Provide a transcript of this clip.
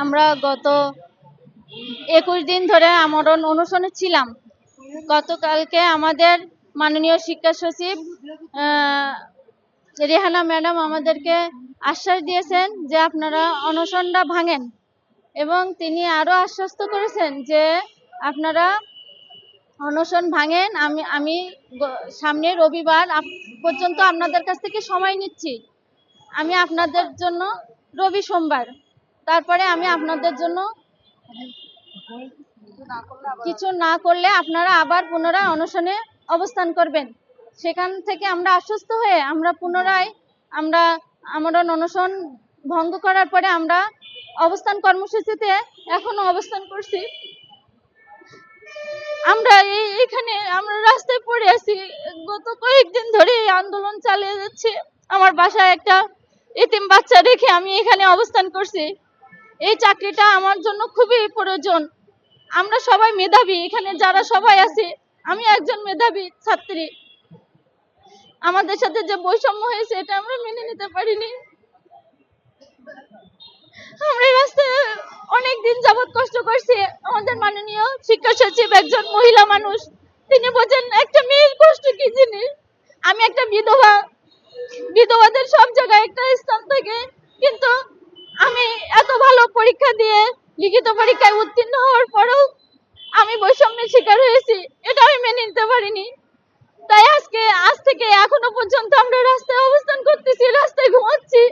আমরা গত 21 দিন ধরে আমরণ অনশনে ছিলাম। গতকালকে আমাদের মাননীয় শিক্ষা সচিব রেহানা ম্যাডাম আমাদেরকে আশ্বাস দিয়েছেন যে আপনারা অনশনটা ভাঙেন, এবং তিনি আরো আশ্বস্ত করেছেন যে আপনারা অনশন ভাঙেন। আমি সামনে রবিবার পর্যন্ত আপনাদের কাছ থেকে সময় নিচ্ছি। আমি আপনাদের জন্য রবি সোমবার, তারপরে আমি আপনাদের জন্য কিছু না করলে আপনারা আবার পুনরায় অনশনে অবস্থান করবেন। সেখান থেকে আমরা আশ্বস্ত হয়ে আমরা পুনরায় আমরণ অনশন ভঙ্গ করার পরে আমরা অবস্থান কর্মসূচিতে এখনো অবস্থান করছি। আমরা এখানে আমরা রাস্তায় পড়ে আছি। গত কয়েকদিন ধরে এই আন্দোলন চালিয়ে যাচ্ছি। আমার বাসায় একটা এতিম বাচ্চা রেখে আমি এখানে অবস্থান করছি। এই চাকরিটা আমার জন্য খুবই প্রয়োজন। আমরা সবাই মেধাবী, এখানে যারা সবাই আছি, আমি একজন মেধাবী ছাত্রী। আমাদের সাথে যে বৈষম্য হয়েছে এটা আমরা মেনে নিতে পারিনি। আমরা রাস্তায় অনেক দিন যাবৎ কষ্ট করছি। আমাদের মাননীয় শিক্ষা সচিব একজন মহিলা মানুষ, তিনি বোঝেন একটা মেয়ের কষ্ট কি জিনিস। আমি একটা বিধবাদের সব জায়গায় একটা স্থান থাকে, কিন্তু আমি এত ভালো পরীক্ষা দিয়ে লিখিত পরীক্ষায় উত্তীর্ণ হওয়ার পরেও আমি বৈষম্যের শিকার হয়েছি, এটা আমি মেনে নিতে পারিনি। তাই আজ থেকে এখনো পর্যন্ত আমরা রাস্তায় অবস্থান করতেছি, রাস্তায় ঘুমাচ্ছি।